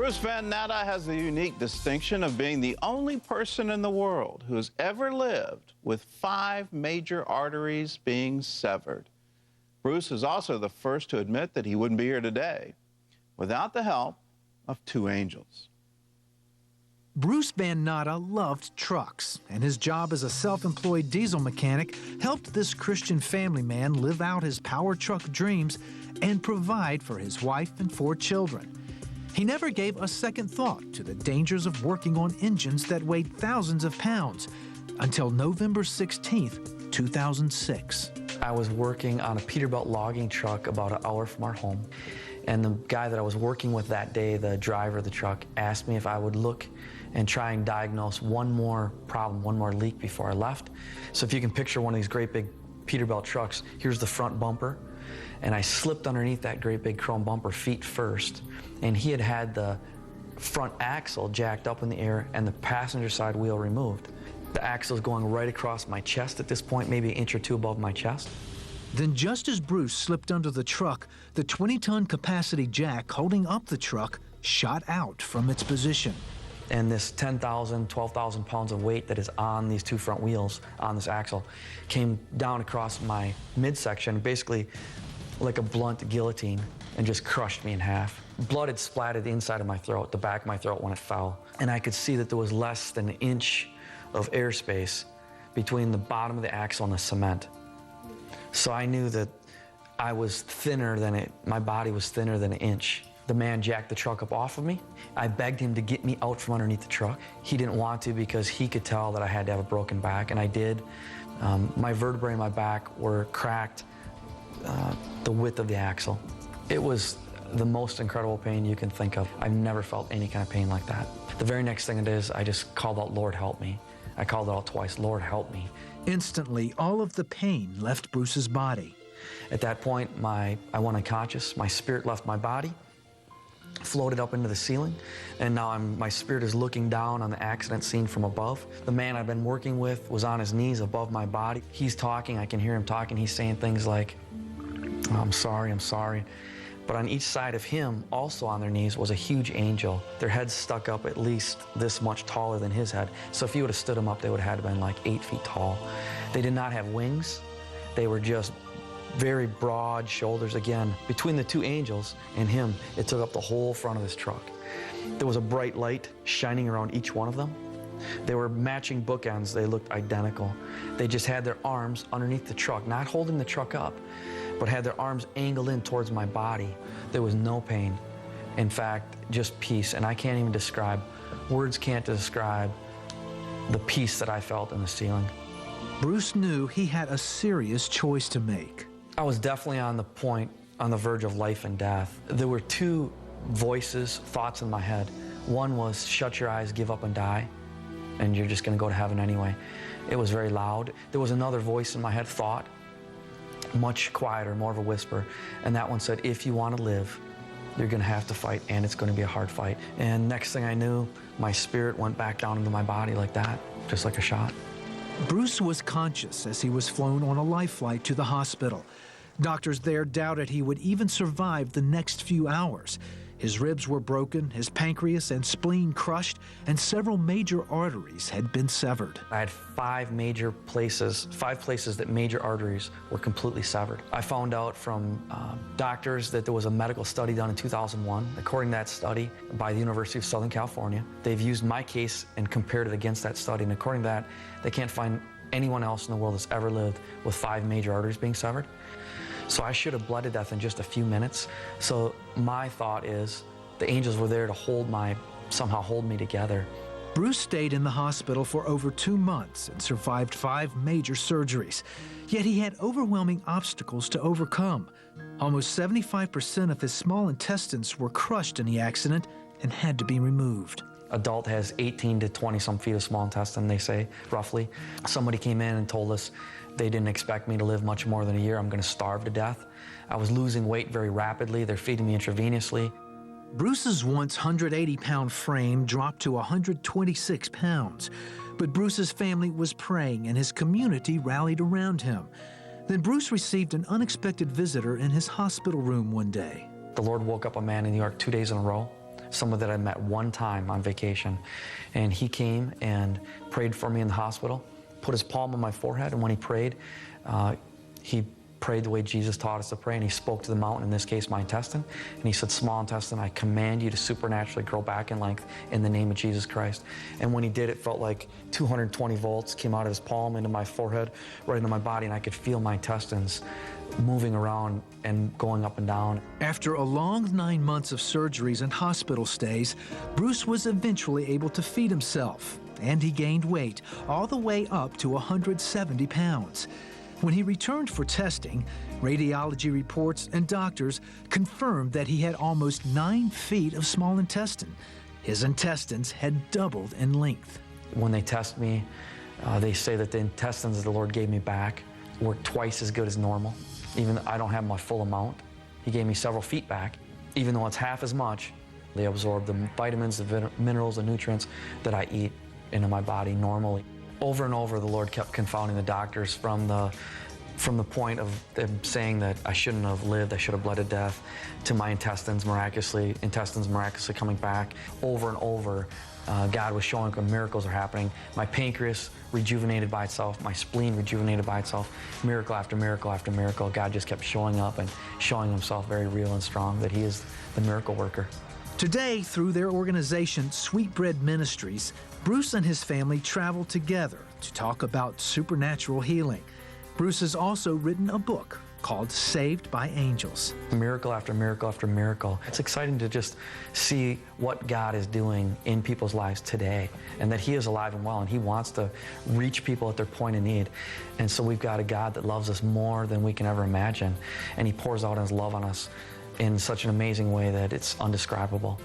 Bruce Van Natta has the unique distinction of being the only person in the world who has ever lived with 5 major arteries being severed. Bruce is also the first to admit that he wouldn't be here today without the help of 2 angels. Bruce Van Natta loved trucks, and his job as a self-employed diesel mechanic helped this Christian family man live out his power truck dreams and provide for his wife and 4 children. He never gave a second thought to the dangers of working on engines that weighed thousands of pounds until November 16th, 2006. I was working on a Peterbilt logging truck about an hour from our home, and the guy that I was working with that day, the driver of the truck, asked me if I would look and try and diagnose one more problem, one more leak before I left. So if you can picture one of these great big Peterbilt trucks, here's the front bumper, and I slipped underneath that great big chrome bumper feet first, and he had the front axle jacked up in the air and the passenger side wheel removed. The axle is going right across my chest at this point, maybe an inch or 2 above my chest. Then just as Bruce slipped under the truck, the 20-ton capacity jack holding up the truck shot out from its position. And this 10,000, 12,000 pounds of weight that is on these 2 front wheels on this axle came down across my midsection, basically like a blunt guillotine, and just crushed me in half. Blood had splattered the inside of my throat, the back of my throat when it fell. And I could see that there was less than an inch of airspace between the bottom of the axle and the cement. So I knew that I was thinner than my body was thinner than an inch. The man jacked the truck up off of me. I begged him to get me out from underneath the truck. He didn't want to because he could tell that I had to have a broken back, and I did. My vertebrae in my back were cracked the width of the axle. It was the most incredible pain you can think of. I've never felt any kind of pain like that. The very next thing it is, I just called out, "Lord, help me." I called it out twice, "Lord, help me." Instantly, all of the pain left Bruce's body. At that point, I went unconscious. My spirit left my body, floated up into the ceiling, and now my spirit is looking down on the accident scene from above. The man I've been working with was on his knees above my body. He's talking, I can hear him talking. He's saying things like, I'm sorry. But on each side of him, also on their knees, was a huge angel. Their heads stuck up at least this much taller than his head. So if you would have stood them up, they would have had to been like 8 feet tall. They did not have wings. They were just very broad shoulders. Again, between the 2 angels and him, it took up the whole front of this truck. There was a bright light shining around each one of them. They were matching bookends. They looked identical. They just had their arms underneath the truck, not holding the truck up, but had their arms angled in towards my body. There was no pain. In fact, just peace. And I can't even describe, words can't describe the peace that I felt in the ceiling. Bruce knew he had a serious choice to make. I was definitely on the verge of life and death. There were 2 voices, thoughts in my head. One was, shut your eyes, give up and die, and you're just gonna go to heaven anyway. It was very loud. There was another voice in my head, thought, much quieter, more of a whisper, and that one said, if you want to live, you're gonna have to fight, and it's gonna be a hard fight. And next thing I knew, my spirit went back down into my body like that, just like a shot. Bruce was conscious as he was flown on a life flight to the hospital. Doctors there doubted he would even survive the next few hours. His ribs were broken, his pancreas and spleen crushed, and several major arteries had been severed. I had 5 places that major arteries were completely severed. I found out from doctors that there was a medical study done in 2001. According to that study by the University of Southern California, they've used my case and compared it against that study, and according to that, they can't find anyone else in the world that's ever lived with 5 major arteries being severed. So I should have bled to death in just a few minutes. So my thought is the angels were there to somehow hold me together. Bruce stayed in the hospital for over 2 months and survived 5 major surgeries. Yet he had overwhelming obstacles to overcome. Almost 75% of his small intestines were crushed in the accident and had to be removed. Adult has 18 to 20 some feet of small intestine, they say, roughly. Somebody came in and told us they didn't expect me to live much more than a year. I'm gonna starve to death. I was losing weight very rapidly. They're feeding me intravenously. Bruce's once 180-pound frame dropped to 126 pounds. But Bruce's family was praying and his community rallied around him. Then Bruce received an unexpected visitor in his hospital room one day. The Lord woke up a man in New York 2 days in a row. someone that I met one time on vacation. And he came and prayed for me in the hospital, put his palm on my forehead, and when he prayed the way Jesus taught us to pray, and he spoke to the mountain, in this case my intestine, and he said, "Small intestine, I command you to supernaturally grow back in length in the name of Jesus Christ." And when he did, it felt like 220 volts came out of his palm into my forehead, right into my body, and I could feel my intestines moving around and going up and down. After a long 9 months of surgeries and hospital stays, Bruce was eventually able to feed himself, and he gained weight, all the way up to 170 pounds. When he returned for testing, radiology reports and doctors confirmed that he had almost 9 feet of small intestine. His intestines had doubled in length. When they test me, they say that the intestines that the Lord gave me back work twice as good as normal, even though I don't have my full amount. He gave me several feet back. Even though it's half as much, they absorb the vitamins, the minerals, the nutrients that I eat into my body normally. Over and over, the Lord kept confounding the doctors from the point of them saying that I shouldn't have lived, I should have bled to death, to my intestines miraculously coming back. Over and over, God was showing when miracles are happening. My pancreas rejuvenated by itself, my spleen rejuvenated by itself, miracle after miracle after miracle. God just kept showing up and showing himself very real and strong, that he is the miracle worker. Today, through their organization, Sweetbread Ministries, Bruce and his family travel together to talk about supernatural healing. Bruce has also written a book called Saved by Angels. Miracle after miracle after miracle. It's exciting to just see what God is doing in people's lives today, and that he is alive and well, and he wants to reach people at their point of need. And so we've got a God that loves us more than we can ever imagine, and he pours out his love on us in such an amazing way that it's undescribable.